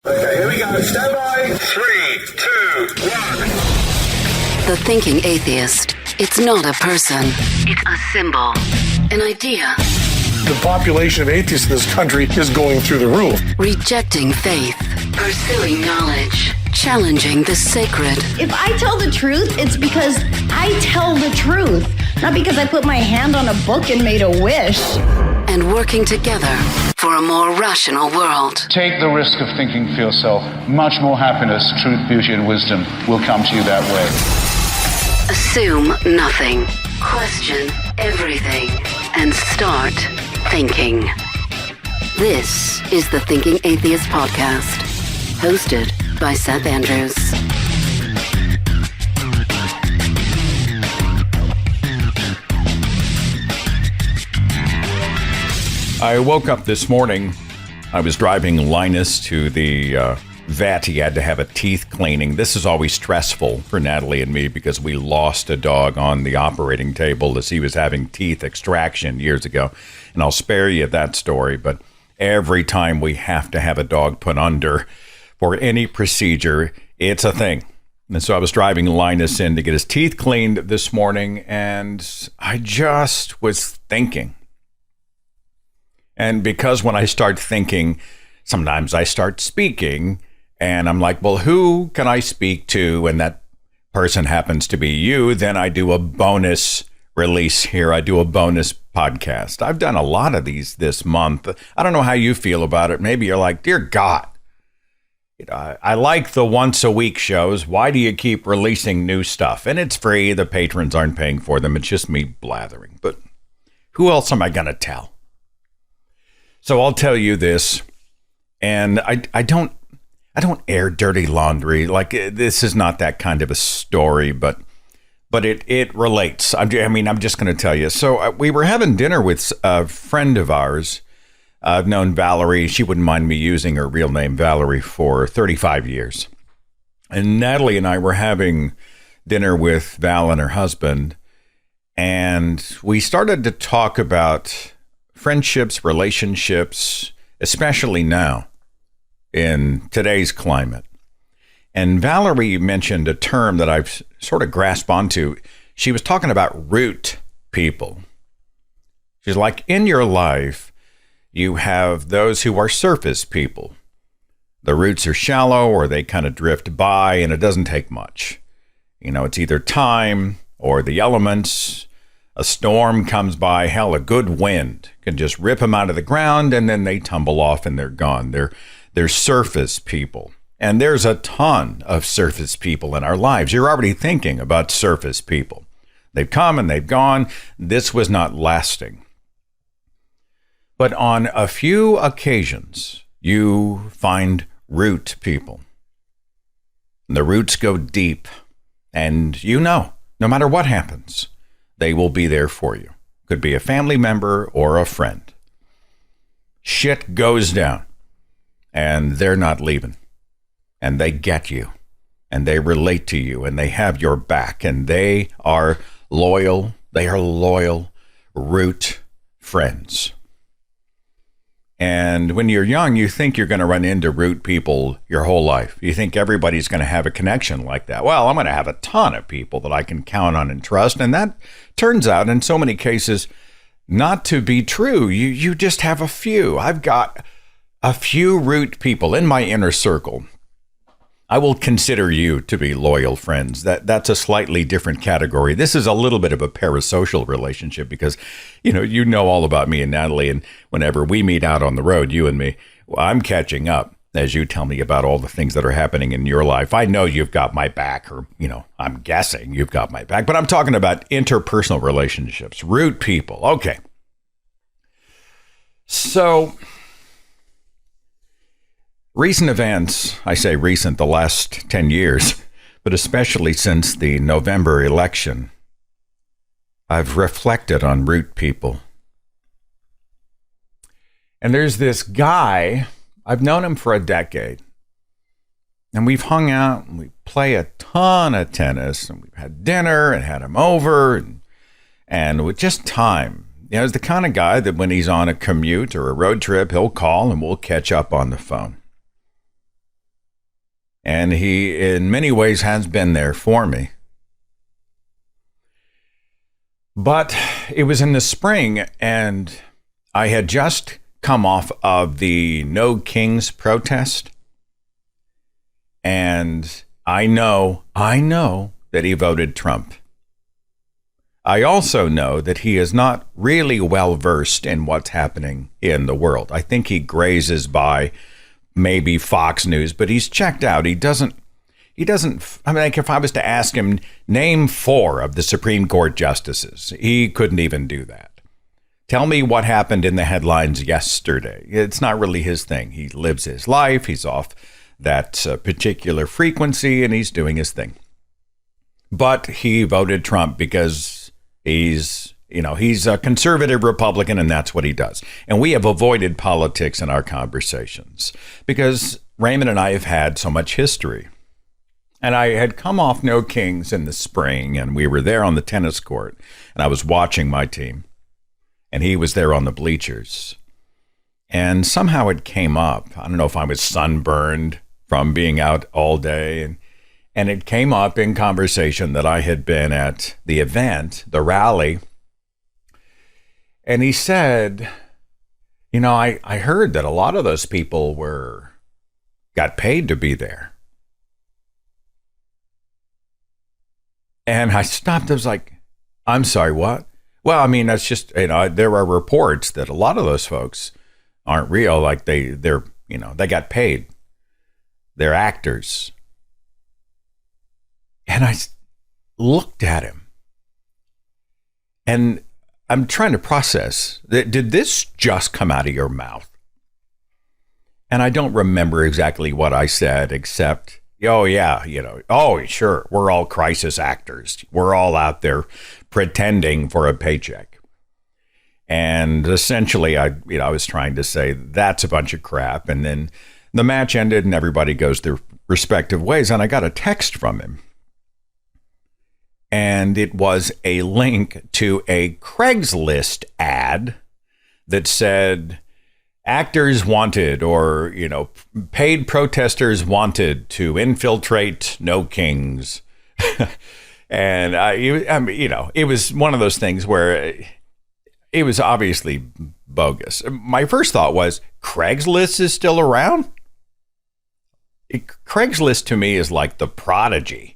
Okay, here we go. Stand by. 3, 2, 1. The Thinking Atheist. It's not a person. It's a symbol. An idea. The population of atheists in this country is going through the roof. Rejecting faith. Pursuing knowledge. Challenging the sacred. If I tell the truth, it's because I tell the truth. Not because I put my hand on a book and made a wish. And working together for a more rational world. Take the risk of thinking for yourself. Much more happiness, truth, beauty, and wisdom will come to you that way. Assume nothing. Question everything. And start thinking. This is the Thinking Atheist Podcast. Hosted by Seth Andrews. I woke up this morning. I was driving Linus to the vet. He had to have a teeth cleaning. This is always stressful for Natalie and me because we lost a dog on the operating table as he was having teeth extraction years ago. And I'll spare you that story, but every time we have to have a dog put under for any procedure, it's a thing. And so I was driving Linus in to get his teeth cleaned this morning, and I just was thinking. And because when I start thinking, sometimes I start speaking, and I'm like, well, who can I speak to? And that person happens to be you. Then I do a bonus release here. I do a bonus podcast. I've done a lot of these this month. I don't know how you feel about it. Maybe you're like, dear God, I like the once a week shows. Why do you keep releasing new stuff? And it's free. The patrons aren't paying for them. It's just me blathering. But who else am I going to tell? So I'll tell you this, and I don't air dirty laundry. Like, this is not that kind of a story, but it relates. I'm just going to tell you. So we were having dinner with a friend of ours. I've known Valerie. She wouldn't mind me using her real name, Valerie, for 35 years. And Natalie and I were having dinner with Val and her husband, and we started to talk about friendships, relationships, especially now in today's climate. And Valerie mentioned a term that I've sort of grasped onto. She was talking about root people. She's like, in your life, you have those who are surface people. The roots are shallow or they kind of drift by, and it doesn't take much. It's either time or the elements. A storm comes by, hell, a good wind can just rip them out of the ground, and then they tumble off and they're gone. They're surface people. And there's a ton of surface people in our lives. You're already thinking about surface people. They've come and they've gone. This was not lasting. But on a few occasions, you find root people. The roots go deep, and no matter what happens, they will be there for you. Could be a family member or a friend. Shit goes down, and they're not leaving. And they get you, and they relate to you, and they have your back, and they are loyal. They are loyal root friends. And when you're young, you think you're going to run into root people your whole life. You think everybody's going to have a connection like that. Well, I'm going to have a ton of people that I can count on and trust. And that turns out in so many cases not to be true. You just have a few. I've got a few root people in my inner circle. I will consider you to be loyal friends. That's a slightly different category. This is a little bit of a parasocial relationship because, you know all about me and Natalie. And whenever we meet out on the road, you and me, I'm catching up as you tell me about all the things that are happening in your life. I know you've got my back, or, I'm guessing you've got my back, but I'm talking about interpersonal relationships, root people. Okay. So recent events, I say recent, the last 10 years, but especially since the November election, I've reflected on root people. And there's this guy, I've known him for a decade, and we've hung out and we play a ton of tennis, and we've had dinner and had him over, and with just time. He's the kind of guy that when he's on a commute or a road trip, he'll call and we'll catch up on the phone. And he, in many ways, has been there for me. But it was in the spring, and I had just come off of the No Kings protest. And I know that he voted Trump. I also know that he is not really well versed in what's happening in the world. I think he grazes by maybe Fox News, but he's checked out. He doesn't, I mean, like if I was to ask him, name 4 of the Supreme Court justices, he couldn't even do that. Tell me what happened in the headlines yesterday. It's not really his thing. He lives his life. He's off that particular frequency and he's doing his thing. But he voted Trump because he's a conservative Republican, and that's what he does. And we have avoided politics in our conversations because Raymond and I have had so much history. And I had come off No Kings in the spring, and we were there on the tennis court, and I was watching my team, and he was there on the bleachers. And somehow it came up. I don't know if I was sunburned from being out all day, and it came up in conversation that I had been at the event, the rally. And he said, I heard that a lot of those people got paid to be there. And I stopped. I was like, I'm sorry, what? Well, I mean, that's just, there are reports that a lot of those folks aren't real. Like they got paid. They're actors. And I looked at him and I'm trying to process, did this just come out of your mouth? And I don't remember exactly what I said, except, oh yeah, oh sure, we're all crisis actors. We're all out there pretending for a paycheck. And essentially, I was trying to say that's a bunch of crap. And then the match ended and everybody goes their respective ways. And I got a text from him. And it was a link to a Craigslist ad that said actors wanted, or, paid protesters wanted to infiltrate No Kings. And it was one of those things where it was obviously bogus. My first thought was, Craigslist is still around? Craigslist to me is like the Prodigy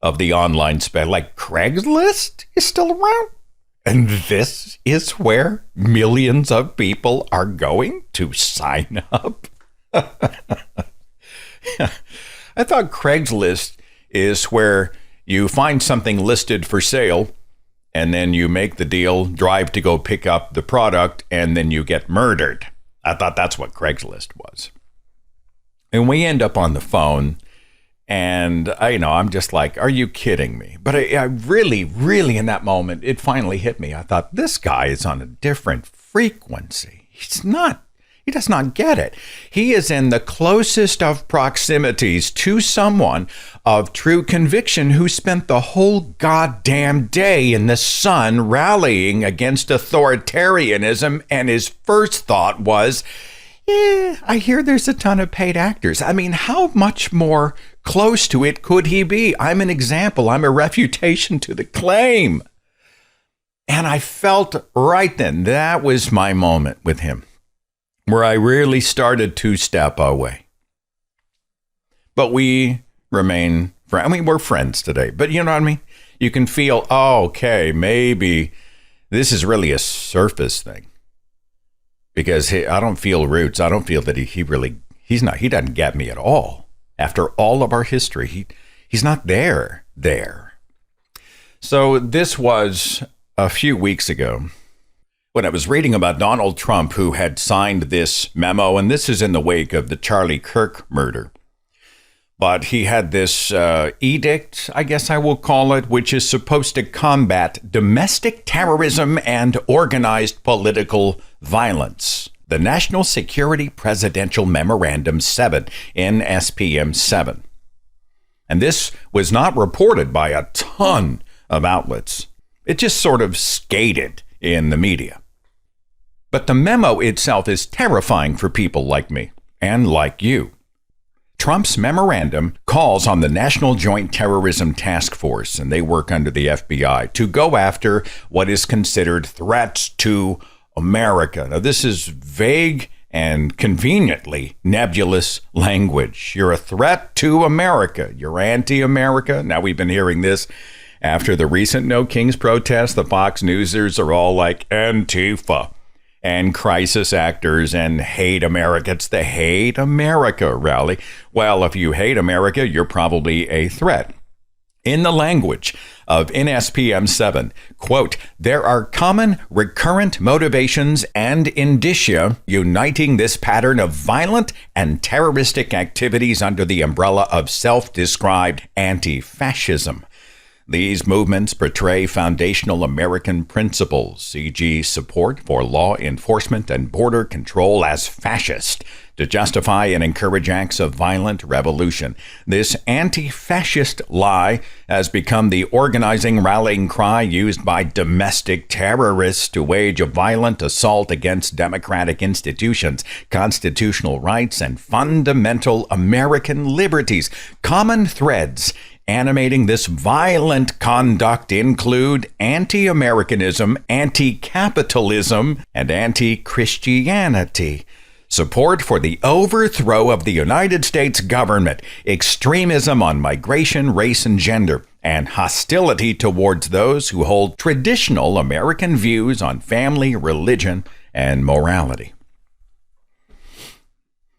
of the online spend. Like, Craigslist is still around? And this is where millions of people are going to sign up? I thought Craigslist is where you find something listed for sale, and then you make the deal, drive to go pick up the product, and then you get murdered. I thought that's what Craigslist was. And we end up on the phone, and I'm just like, are you kidding me? But I really, really, in that moment, it finally hit me. I thought, this guy is on a different frequency. He does not get it. He is in the closest of proximities to someone of true conviction who spent the whole goddamn day in the sun rallying against authoritarianism. And his first thought was, I hear there's a ton of paid actors. I mean, how much more close to it could he be? I'm an example. I'm a refutation to the claim. And I felt right then, that was my moment with him, where I really started to step away. But we remain friends. I mean, we're friends today, but you know what I mean? You can feel, okay, maybe this is really a surface thing. Because I don't feel roots. I don't feel that he doesn't get me at all. After all of our history, he's not there. So this was a few weeks ago when I was reading about Donald Trump, who had signed this memo, and this is in the wake of the Charlie Kirk murder. But he had this edict, I guess I will call it, which is supposed to combat domestic terrorism and organized political violence. The National Security Presidential Memorandum 7, NSPM 7. And this was not reported by a ton of outlets. It just sort of skated in the media. But the memo itself is terrifying for people like me and like you. Trump's memorandum calls on the National Joint Terrorism Task Force, and they work under the FBI, to go after what is considered threats to America. Now, this is vague and conveniently nebulous language. You're a threat to America. You're anti-America. Now, we've been hearing this after the recent No Kings protest. The Fox Newsers are all like Antifa and crisis actors and hate America. It's the Hate America rally. Well, if you hate America, you're probably a threat. In the language of NSPM 7, quote, there are common recurrent motivations and indicia uniting this pattern of violent and terroristic activities under the umbrella of self-described anti-fascism. These movements portray foundational American principles, e.g. support for law enforcement and border control, as fascist, to justify and encourage acts of violent revolution. This anti-fascist lie has become the organizing rallying cry used by domestic terrorists to wage a violent assault against democratic institutions, constitutional rights, and fundamental American liberties. Common threads animating this violent conduct include anti-Americanism, anti-capitalism, and anti-Christianity. Support for the overthrow of the United States government, extremism on migration, race, and gender, and hostility towards those who hold traditional American views on family, religion, and morality.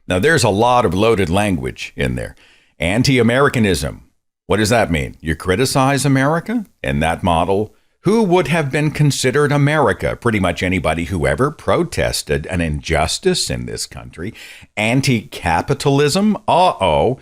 Now, there's a lot of loaded language in there. Anti-Americanism. What does that mean? You criticize America? In that model, who would have been considered America? Pretty much anybody who ever protested an injustice in this country. Anti-capitalism? Uh-oh.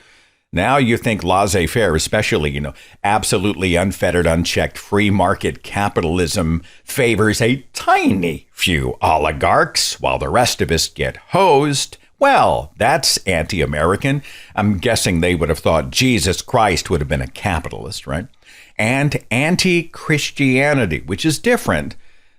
Now you think laissez-faire, especially, absolutely unfettered, unchecked free market capitalism favors a tiny few oligarchs while the rest of us get hosed. Well, that's anti-American. I'm guessing they would have thought Jesus Christ would have been a capitalist, right? And anti-Christianity, which is different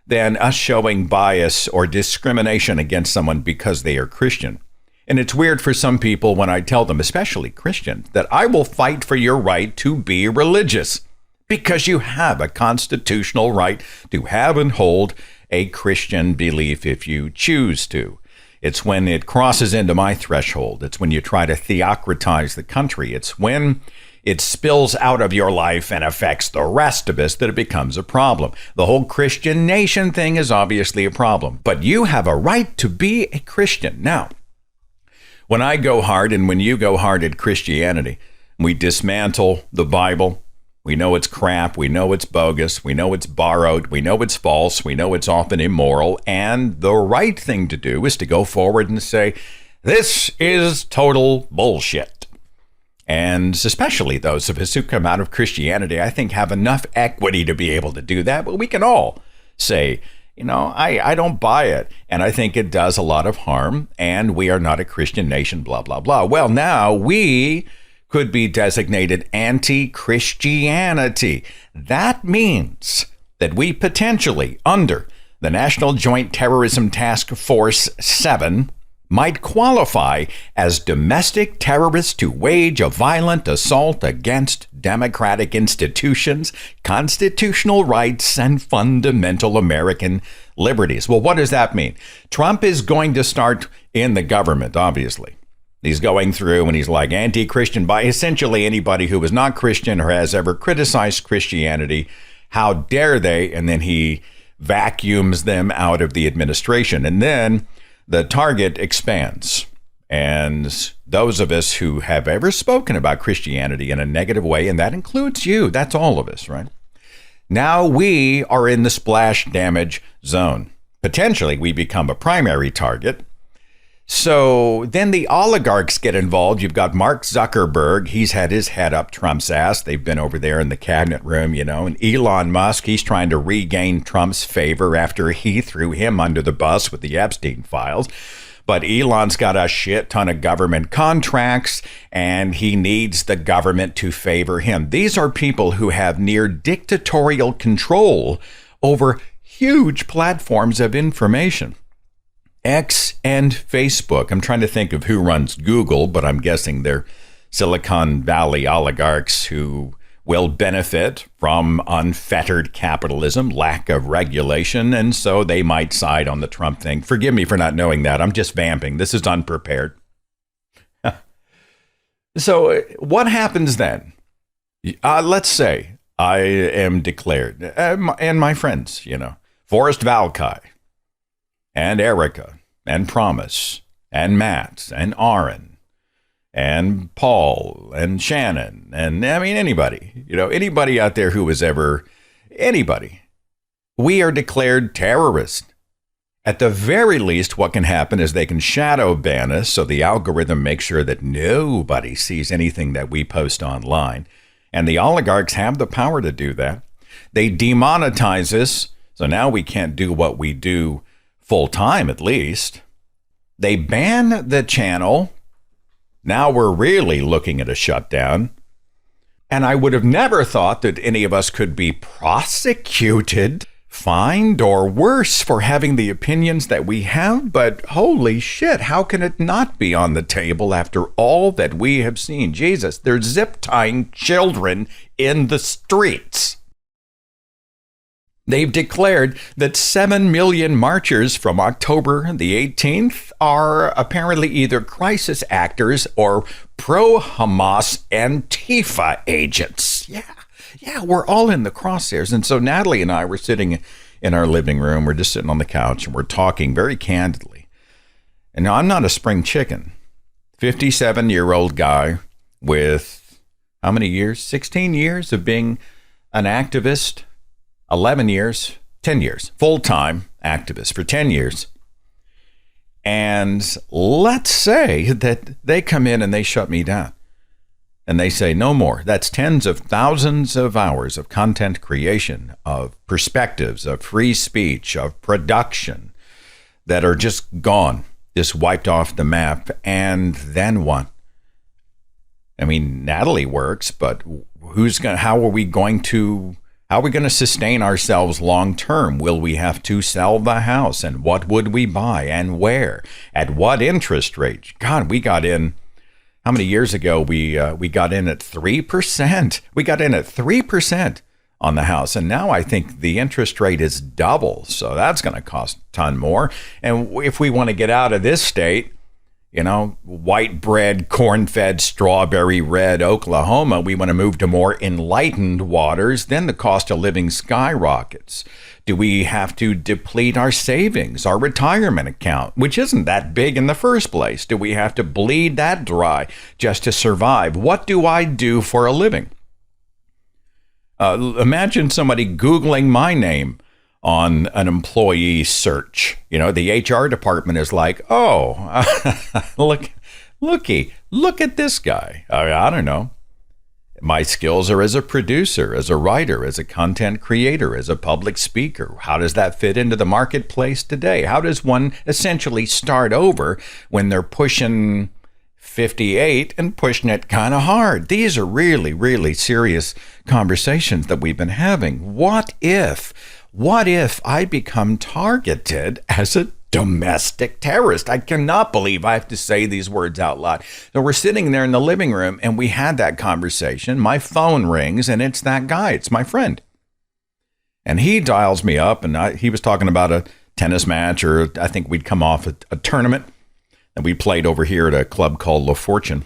than us showing bias or discrimination against someone because they are Christian. And it's weird for some people when I tell them, especially Christians, that I will fight for your right to be religious because you have a constitutional right to have and hold a Christian belief if you choose to. It's when it crosses into my threshold. It's when you try to theocratize the country. It's when it spills out of your life and affects the rest of us that it becomes a problem. The whole Christian nation thing is obviously a problem, but you have a right to be a Christian. Now, when I go hard and when you go hard at Christianity, we dismantle the Bible. We know it's crap. We know it's bogus. We know it's borrowed. We know it's false. We know it's often immoral. And the right thing to do is to go forward and say, this is total bullshit. And especially those of us who come out of Christianity, I think, have enough equity to be able to do that. But we can all say, I don't buy it. And I think it does a lot of harm. And we are not a Christian nation, blah, blah, blah. Well, now we could be designated anti-Christianity. That means that we potentially, under the National Joint Terrorism Task Force 7, might qualify as domestic terrorists to wage a violent assault against democratic institutions, constitutional rights, and fundamental American liberties. Well, what does that mean? Trump is going to start in the government, obviously. He's going through and he's like anti-Christian by essentially anybody who is not Christian or has ever criticized Christianity. How dare they? And then he vacuums them out of the administration. And then the target expands. And those of us who have ever spoken about Christianity in a negative way, and that includes you, that's all of us, right? Now we are in the splash damage zone. Potentially, we become a primary target. So then the oligarchs get involved. You've got Mark Zuckerberg. He's had his head up Trump's ass. They've been over there in the cabinet room, and Elon Musk, he's trying to regain Trump's favor after he threw him under the bus with the Epstein files. But Elon's got a shit ton of government contracts, and he needs the government to favor him. These are people who have near dictatorial control over huge platforms of information. X and Facebook. I'm trying to think of who runs Google, but I'm guessing they're Silicon Valley oligarchs who will benefit from unfettered capitalism, lack of regulation, and so they might side on the Trump thing. Forgive me for not knowing that. I'm just vamping. This is unprepared. So what happens then? Let's say I am declared, and my friends, Forrest Valkai, and Erica, and Promise, and Matt, and Aaron, and Paul, and Shannon, and anybody, anybody out there who was ever anybody. We are declared terrorists. At the very least, what can happen is they can shadow ban us so the algorithm makes sure that nobody sees anything that we post online. And the oligarchs have the power to do that. They demonetize us, so now we can't do what we do full time at least. They ban the channel. Now we're really looking at a shutdown. And I would have never thought that any of us could be prosecuted, fined, or worse for having the opinions that we have. But holy shit, how can it not be on the table after all that we have seen? Jesus, they're zip tying children in the streets. They've declared that 7 million marchers from October the 18th are apparently either crisis actors or pro-Hamas Antifa agents. Yeah, we're all in the crosshairs. And so Natalie and I were sitting in our living room. We're just sitting on the couch and we're talking very candidly. And now I'm not a spring chicken. 57-year-old guy with how many years? 16 years of being an activist. 11 years, 10 years, full-time activist for 10 years. And let's say that they come in and they shut me down. And they say, no more. That's tens of thousands of hours of content creation, of perspectives, of free speech, of production that are just gone, just wiped off the map. And then what? Natalie works, but how are we going to sustain ourselves long term? Will we have to sell the house? And what would we buy and where? At what interest rate? God, we got in. How many years ago we got in at 3%? We got in at 3% on the house, and now I think the interest rate is double. So that's going to cost a ton more. And if we want to get out of this state, white bread, corn-fed, strawberry red Oklahoma, we want to move to more enlightened waters, then the cost of living skyrockets. Do we have to deplete our savings, our retirement account, which isn't that big in the first place? Do we have to bleed that dry just to survive? What do I do for a living? Imagine somebody Googling my name on an employee search. The HR department is like, oh, look at this guy. I don't know. My skills are as a producer, as a writer, as a content creator, as a public speaker. How does that fit into the marketplace today? How does one essentially start over when they're pushing 58 and pushing it kind of hard? These are really, really serious conversations that we've been having. What if I become targeted as a domestic terrorist? I cannot believe I have to say these words out loud. So we're sitting there in the living room and we had that conversation. My phone rings and it's that guy. It's my friend. And he dials me up and he was talking about a tennis match, or I think we'd come off a tournament that we played over here at a club called La Fortune.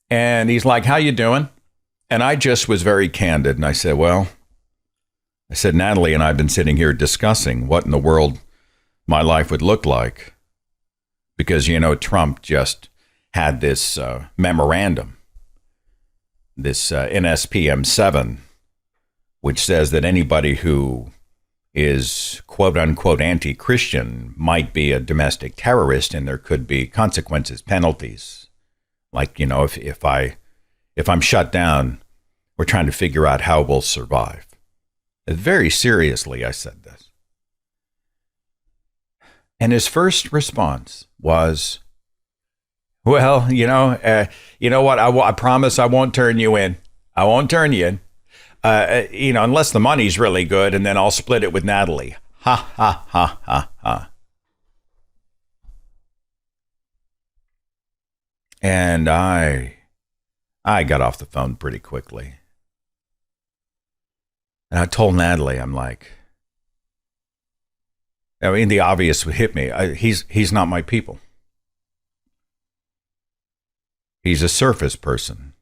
And he's like, how you doing? And I just was very candid. And I said, Natalie and I have been sitting here discussing what in the world my life would look like. Because, Trump just had this memorandum, this NSPM 7, which says that anybody who is quote unquote anti-Christian might be a domestic terrorist, and there could be consequences, penalties. Like, if I'm shut down, we're trying to figure out how we'll survive. Very seriously, I said this. And his first response was, well, you know what? I promise I won't turn you in. I won't turn you in. Unless the money's really good, and then I'll split it with Natalie. Ha, ha, ha, ha, ha. And I got off the phone pretty quickly. And I told Natalie, I'm like, I mean, the obvious hit me. He's not my people. He's a surface person.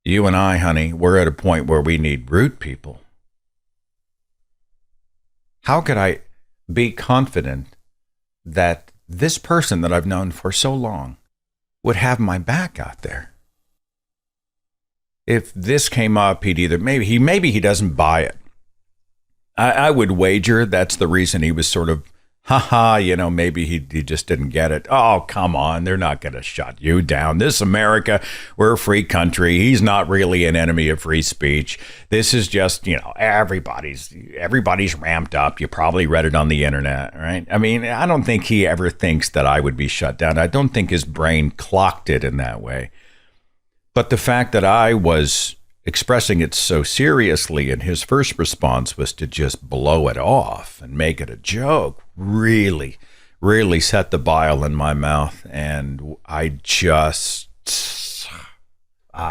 You and I, honey, we're at a point where we need root people. How could I be confident that this person that I've known for so long would have my back out there? If this came up, he'd either maybe he doesn't buy it. I would wager that's the reason he was sort of, maybe he just didn't get it. Oh, come on. They're not going to shut you down. This America, we're a free country. He's not really an enemy of free speech. This is just, everybody's ramped up. You probably read it on the internet, right? I mean, I don't think he ever thinks that I would be shut down. I don't think his brain clocked it in that way. But the fact that I was expressing it so seriously and his first response was to just blow it off and make it a joke really, really set the bile in my mouth. And I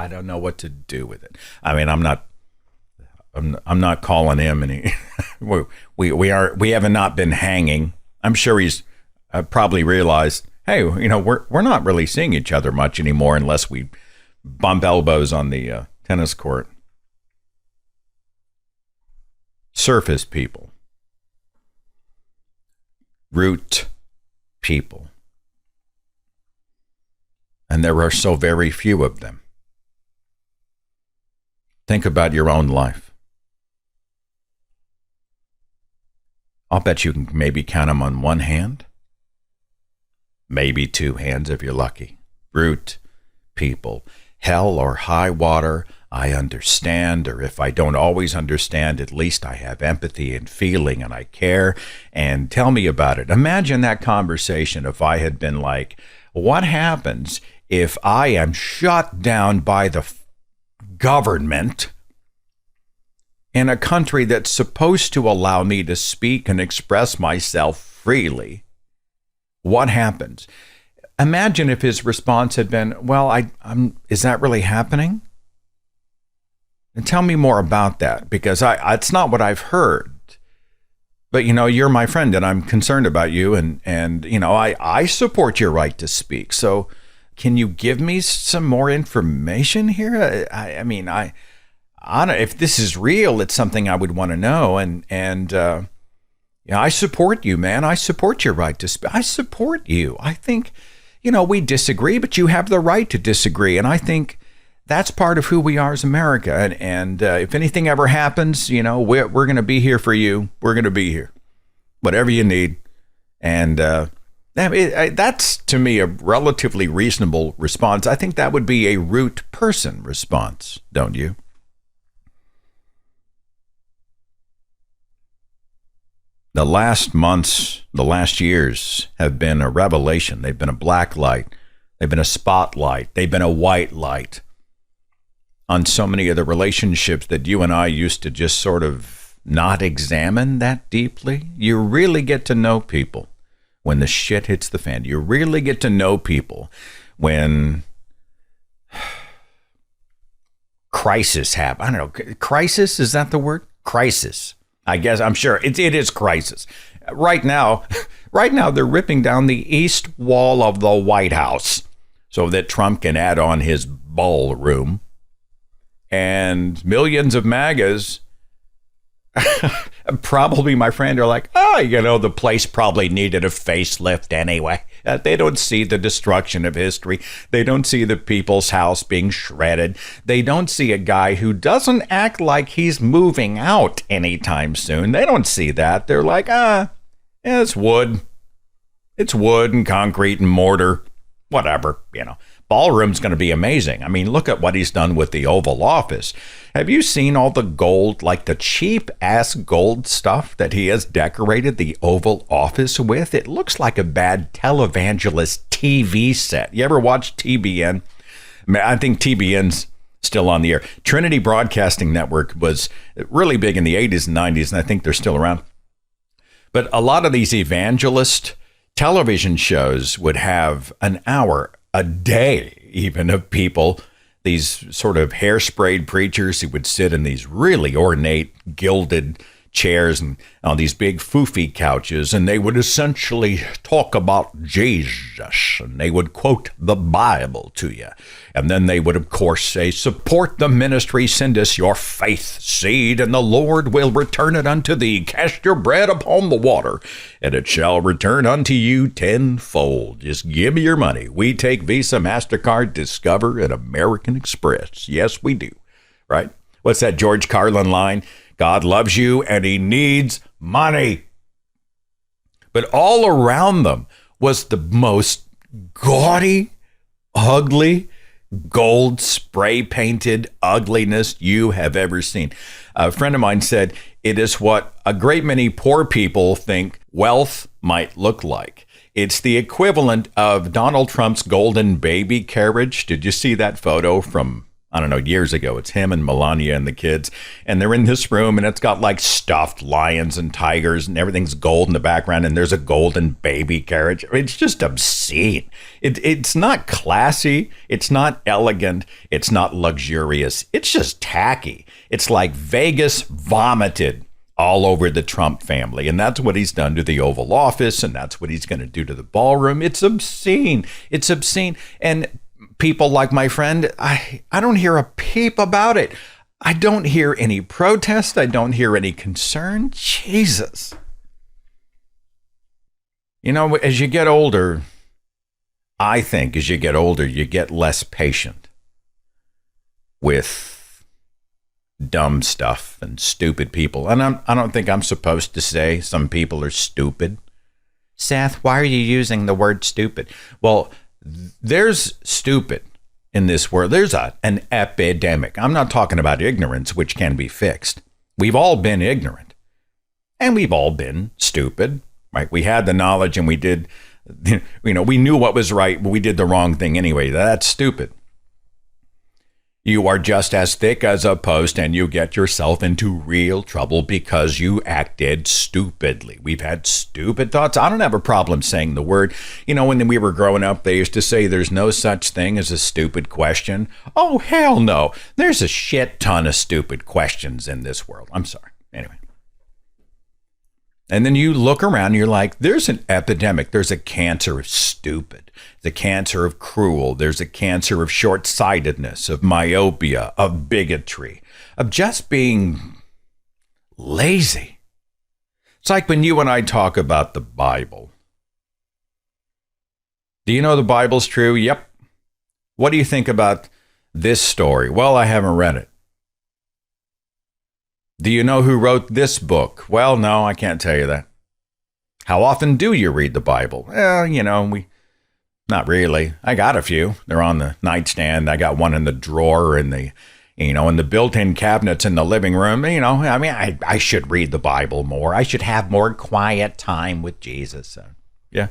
don't know what to do with it. I mean, I'm not calling him any, we have not been hanging. I'm sure he's probably realized, hey, we're not really seeing each other much anymore unless we bump elbows on the tennis court. Surface people. Root people. And there are so very few of them. Think about your own life. I'll bet you can maybe count them on one hand. Maybe two hands if you're lucky. Root people. Hell or high water, I understand, or if I don't always understand, at least I have empathy and feeling and I care, and tell me about it. Imagine that conversation if I had been like, what happens if I am shut down by the government in a country that's supposed to allow me to speak and express myself freely? What happens? Imagine if his response had been, well, is that really happening? And tell me more about that, because it's not what I've heard. But, you're my friend and I'm concerned about you. And I support your right to speak. So can you give me some more information here? I mean, if this is real, it's something I would want to know. And I support you, man. I support your right to speak. I support you. I think, we disagree, but you have the right to disagree. And I think that's part of who we are as America. And if anything ever happens, we're going to be here for you. We're going to be here, whatever you need. And that's, to me, a relatively reasonable response. I think that would be a root person response, don't you? The last months, the last years have been a revelation. They've been a black light. They've been a spotlight. They've been a white light on so many of the relationships that you and I used to just sort of not examine that deeply. You really get to know people when the shit hits the fan. You really get to know people when crisis happens. I don't know. Crisis, is that the word? Crisis. I guess, I'm sure it is crisis. Right now, they're ripping down the east wall of the White House so that Trump can add on his ballroom. And millions of MAGAs, probably, my friend, are like, the place probably needed a facelift anyway. They don't see the destruction of history. They don't see the people's house being shredded. They don't see a guy who doesn't act like he's moving out anytime soon. They don't see that. They're like, it's wood. It's wood and concrete and mortar, whatever, Ballroom's going to be amazing. I mean, look at what he's done with the Oval Office. Have you seen all the gold, like the cheap-ass gold stuff that he has decorated the Oval Office with? It looks like a bad televangelist TV set. You ever watch TBN? I think TBN's still on the air. Trinity Broadcasting Network was really big in the 80s and 90s, and I think they're still around. But a lot of these evangelist television shows would have an hour a day, even, of people, these sort of hair-sprayed preachers who would sit in these really ornate, gilded chairs and on these big foofy couches, and they would essentially talk about Jesus, and they would quote the Bible to you. And then they would, of course, say, support the ministry, send us your faith seed, and the Lord will return it unto thee. Cast your bread upon the water, and it shall return unto you tenfold. Just give me your money. We take Visa, MasterCard, Discover, and American Express. Yes, we do. Right? What's that George Carlin line? God loves you and he needs money. But all around them was the most gaudy, ugly, gold spray painted ugliness you have ever seen. A friend of mine said it is what a great many poor people think wealth might look like. It's the equivalent of Donald Trump's golden baby carriage. Did you see that photo from, I don't know, years ago? It's him and Melania and the kids, and they're in this room, and it's got like stuffed lions and tigers, and everything's gold in the background, and there's a golden baby carriage. It's just obscene. It's not classy. It's not elegant. It's not luxurious. It's just tacky. It's like Vegas vomited all over the Trump family, and that's what he's done to the Oval Office, and that's what he's going to do to the ballroom. It's obscene. It's obscene. And people like my friend, I don't hear a peep about it. I don't hear any protest. I don't hear any concern. Jesus. You know, as you get older, I think as you get older, you get less patient with dumb stuff and stupid people. And I don't think I'm supposed to say some people are stupid. Seth, why are you using the word stupid? Well, there's stupid in this world. There's an epidemic. I'm not talking about ignorance, which can be fixed. We've all been ignorant, and we've all been stupid, right? We had the knowledge and we did, we knew what was right, but we did the wrong thing anyway. That's stupid. You are just as thick as a post, and you get yourself into real trouble because you acted stupidly. We've had stupid thoughts. I don't have a problem saying the word. You know, when we were growing up, they used to say there's no such thing as a stupid question. Oh, hell no. There's a shit ton of stupid questions in this world. I'm sorry. Anyway. And then you look around and you're like, there's an epidemic. There's a cancer of stupid, the cancer of cruel. There's a cancer of short-sightedness, of myopia, of bigotry, of just being lazy. It's like when you and I talk about the Bible. Do you know the Bible's true? Yep. What do you think about this story? Well, I haven't read it. Do you know who wrote this book? Well, no, I can't tell you that. How often do you read the Bible? Well, not really. I got a few. They're on the nightstand. I got one in the drawer in the built-in cabinets in the living room. I should read the Bible more. I should have more quiet time with Jesus. So, yeah.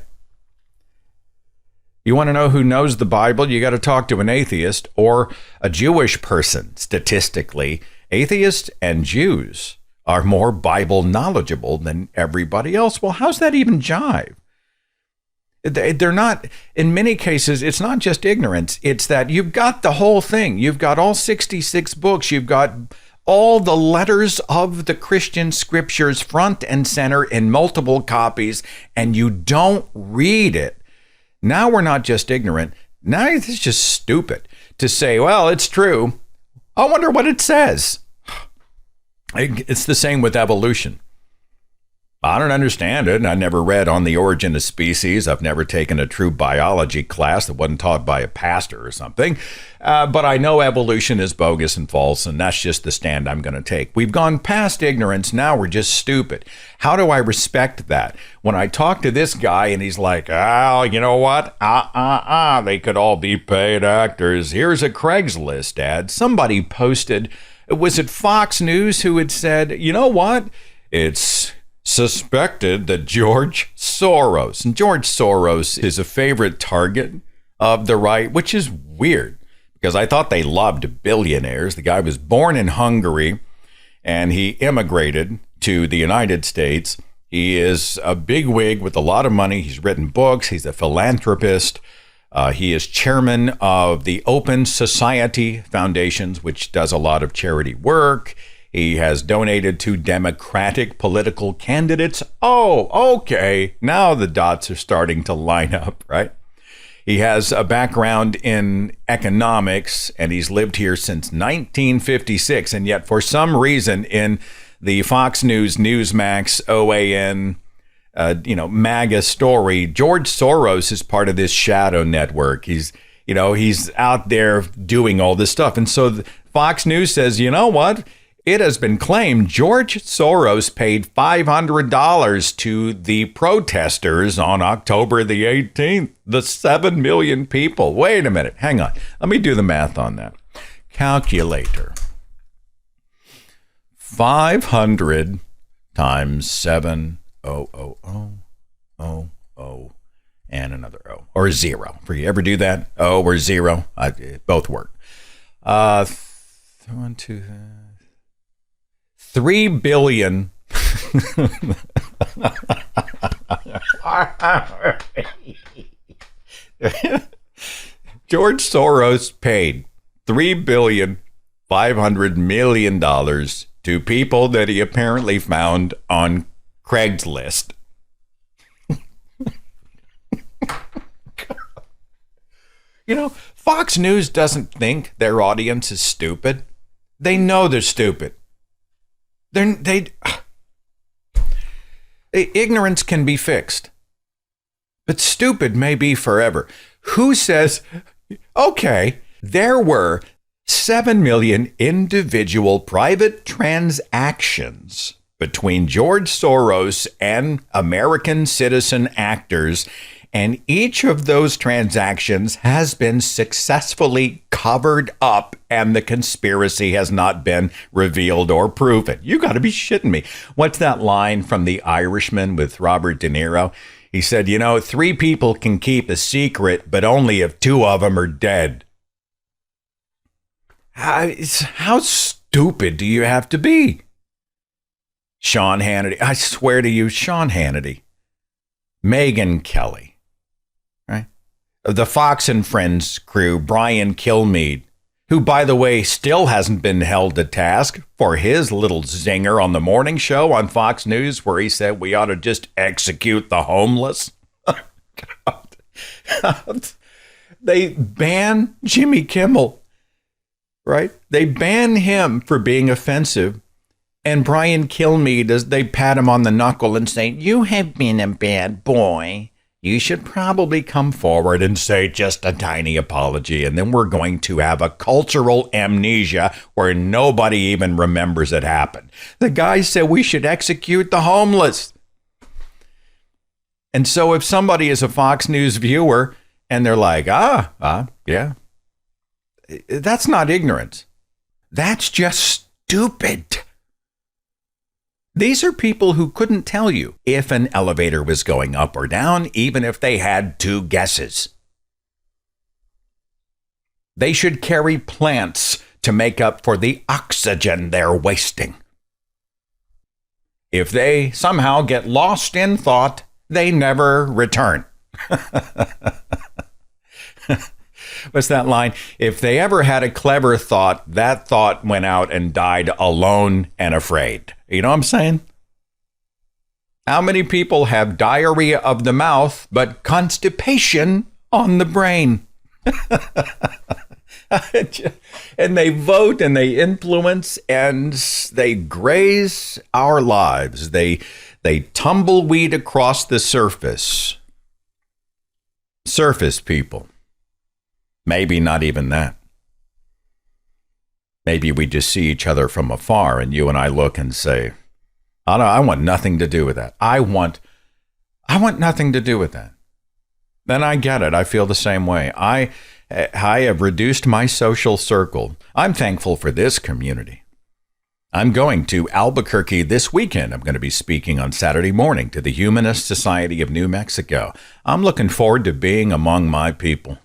You want to know who knows the Bible? You got to talk to an atheist or a Jewish person. Statistically, atheists and Jews are more Bible knowledgeable than everybody else. Well, how's that even jive? They're not, in many cases, it's not just ignorance. It's that you've got the whole thing. You've got all 66 books. You've got all the letters of the Christian scriptures front and center in multiple copies, and you don't read it. Now we're not just ignorant. Now it's just stupid to say, well, it's true. I wonder what it says. It's the same with evolution. I don't understand it. I never read On the Origin of Species. I've never taken a true biology class that wasn't taught by a pastor or something. But I know evolution is bogus and false, and that's just the stand I'm going to take. We've gone past ignorance. Now we're just stupid. How do I respect that? When I talk to this guy and he's like, oh, you know what? They could all be paid actors. Here's a Craigslist ad. Somebody posted, was it Fox News who had said, you know what? It's suspected that George Soros, and George Soros is a favorite target of the right, which is weird because I thought they loved billionaires. The guy was born in Hungary and he immigrated to the United States. He is a bigwig with a lot of money. He's written books. He's a philanthropist. He is chairman of the Open Society Foundations, which does a lot of charity work. He has donated to Democratic political candidates. Oh, okay. Now the dots are starting to line up, right? He has a background in economics, and he's lived here since 1956. And yet, for some reason, in the Fox News, Newsmax, OAN, MAGA story, George Soros is part of this shadow network. He's out there doing all this stuff. And so Fox News says, you know what? It has been claimed George Soros paid $500 to the protesters on October the 18th, the 7 million people. Wait a minute. Hang on. Let me do the math on that. Calculator. 500 times 7, and another O, or 0. For you ever do that? O or 0? Both work. 1, 2, 3 billion. George Soros paid $3.5 billion to people that he apparently found on Craigslist. Fox News doesn't think their audience is stupid. They know they're stupid. Ignorance can be fixed, but stupid may be forever. Who says, okay, there were 7 million individual private transactions between George Soros and American citizen actors, and each of those transactions has been successfully covered up, and the conspiracy has not been revealed or proven. You got to be shitting me. What's that line from The Irishman with Robert De Niro? He said, 3 people can keep a secret, but only if 2 of them are dead. How stupid do you have to be? Sean Hannity. I swear to you, Sean Hannity. Megyn Kelly. Right? The Fox and Friends crew, Brian Kilmeade, who, by the way, still hasn't been held to task for his little zinger on the morning show on Fox News where he said we ought to just execute the homeless. They ban Jimmy Kimmel, right? They ban him for being offensive. And Brian Kilmeade, they pat him on the knuckle and say, you have been a bad boy. You should probably come forward and say just a tiny apology. And then we're going to have a cultural amnesia where nobody even remembers it happened. The guy said we should execute the homeless. And so if somebody is a Fox News viewer and they're like, yeah, that's not ignorance. That's just stupid. These are people who couldn't tell you if an elevator was going up or down, even if they had 2 guesses. They should carry plants to make up for the oxygen they're wasting. If they somehow get lost in thought, they never return. What's that line? If they ever had a clever thought, that thought went out and died alone and afraid. You know what I'm saying? How many people have diarrhea of the mouth, but constipation on the brain? And they vote and they influence and they graze our lives. They tumbleweed across the surface. Surface people. Maybe not even that. Maybe we just see each other from afar and you and I look and say, I want nothing to do with that. I want nothing to do with that. Then I get it. I feel the same way. I have reduced my social circle. I'm thankful for this community. I'm going to Albuquerque this weekend. I'm going to be speaking on Saturday morning to the Humanist Society of New Mexico. I'm looking forward to being among my people.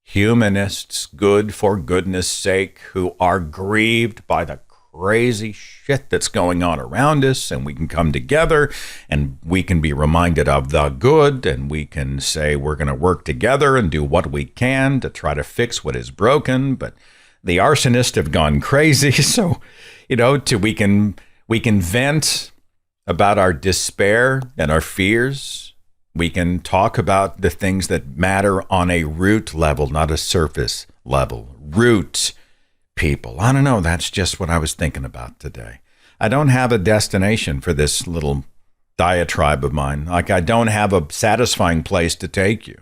Humanists, good for goodness sake, who are grieved by the crazy shit that's going on around us, and we can come together and we can be reminded of the good, and we can say we're going to work together and do what we can to try to fix what is broken. But the arsonists have gone crazy. So, we can vent about our despair and our fears. We can talk about the things that matter on a root level, not a surface level. Root people. I don't know. That's just what I was thinking about today. I don't have a destination for this little diatribe of mine. Like, I don't have a satisfying place to take you.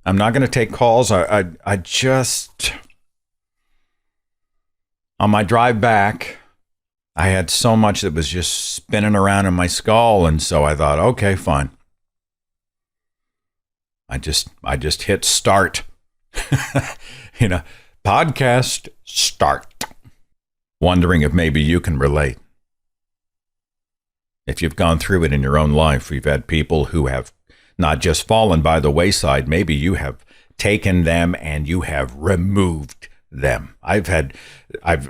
I'm not going to take calls. I just, on my drive back, I had so much that was just spinning around in my skull. And so I thought, okay, fine. I just hit start. Podcast start. Wondering if maybe you can relate. If you've gone through it in your own life, we've had people who have not just fallen by the wayside, maybe you have taken them and you have removed them.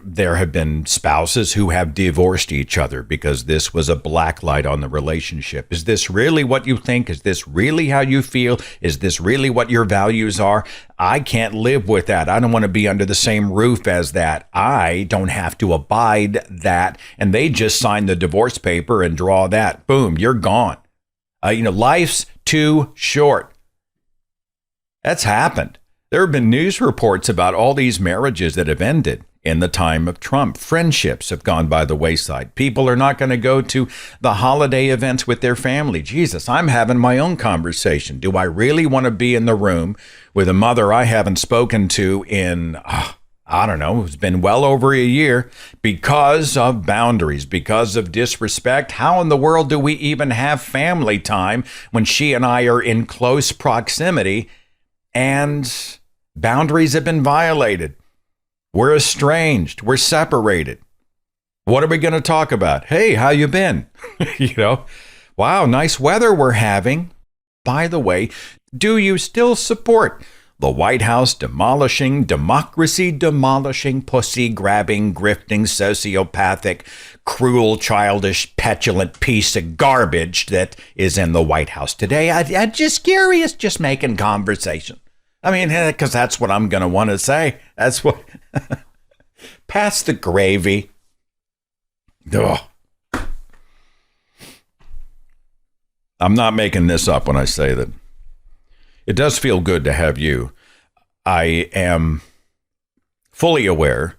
There have been spouses who have divorced each other because this was a black light on the relationship. Is this really what you think? Is this really how you feel? Is this really what your values are? I can't live with that. I don't want to be under the same roof as that. I don't have to abide that. And they just sign the divorce paper and draw that. Boom, you're gone. Life's too short. That's happened. There have been news reports about all these marriages that have ended in the time of Trump. Friendships have gone by the wayside. People are not going to go to the holiday events with their family. Jesus, I'm having my own conversation. Do I really want to be in the room with a mother I haven't spoken to in, I don't know, it's been well over a year because of boundaries, because of disrespect? How in the world do we even have family time when she and I are in close proximity and boundaries have been violated? We're estranged. We're separated. What are we going to talk about? Hey, how you been? Wow, nice weather we're having. By the way, do you still support the White House demolishing, democracy demolishing, pussy grabbing, grifting, sociopathic, cruel, childish, petulant piece of garbage that is in the White House today? I'm just curious, just making conversation. I mean, because that's what I'm going to want to say. That's what. Pass the gravy. Ugh. I'm not making this up when I say that. It does feel good to have you. I am fully aware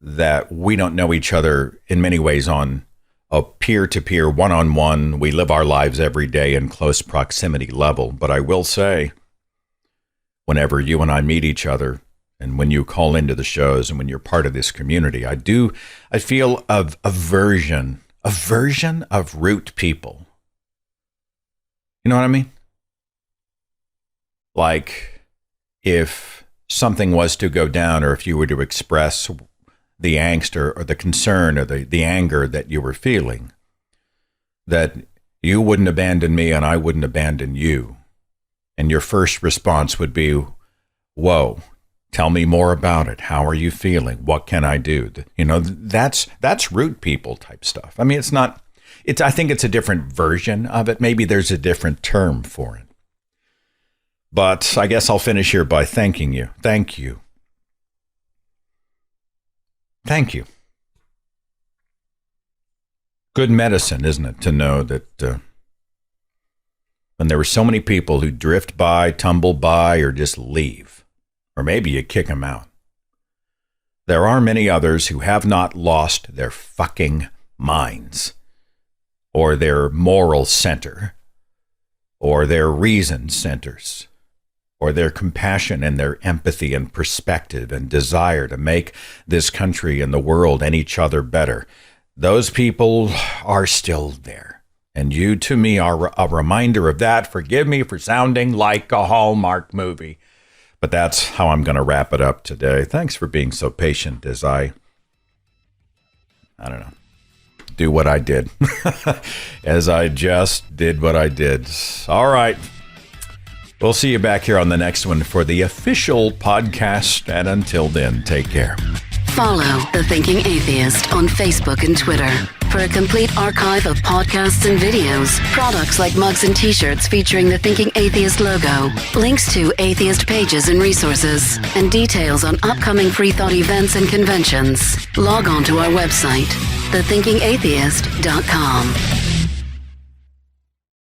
that we don't know each other in many ways on a peer-to-peer, one-on-one. We live our lives every day in close proximity level. But I will say, whenever you and I meet each other, and when you call into the shows and when you're part of this community, I feel of aversion of root people. You know what I mean? Like, if something was to go down, or if you were to express the angst or the concern or the anger that you were feeling, that you wouldn't abandon me and I wouldn't abandon you. And your first response would be, whoa, tell me more about it. How are you feeling? What can I do? That's root people type stuff. I mean, I think it's a different version of it. Maybe there's a different term for it. But I guess I'll finish here by thanking you. Thank you. Thank you. Good medicine, isn't it, to know that when there were so many people who drift by, tumble by, or just leave, or maybe you kick them out, there are many others who have not lost their fucking minds, or their moral center, or their reason centers, or their compassion and their empathy and perspective and desire to make this country and the world and each other better. Those people are still there. And you, to me, are a reminder of that. Forgive me for sounding like a Hallmark movie, but that's how I'm going to wrap it up today. Thanks for being so patient as I don't know, do what I did. As I just did what I did. All right. We'll see you back here on the next one for the official podcast. And until then, take care. Follow The Thinking Atheist on Facebook and Twitter for a complete archive of podcasts and videos, products like mugs and t-shirts featuring the Thinking Atheist logo, links to atheist pages and resources, and details on upcoming Free Thought events and conventions. Log on to our website, thethinkingatheist.com.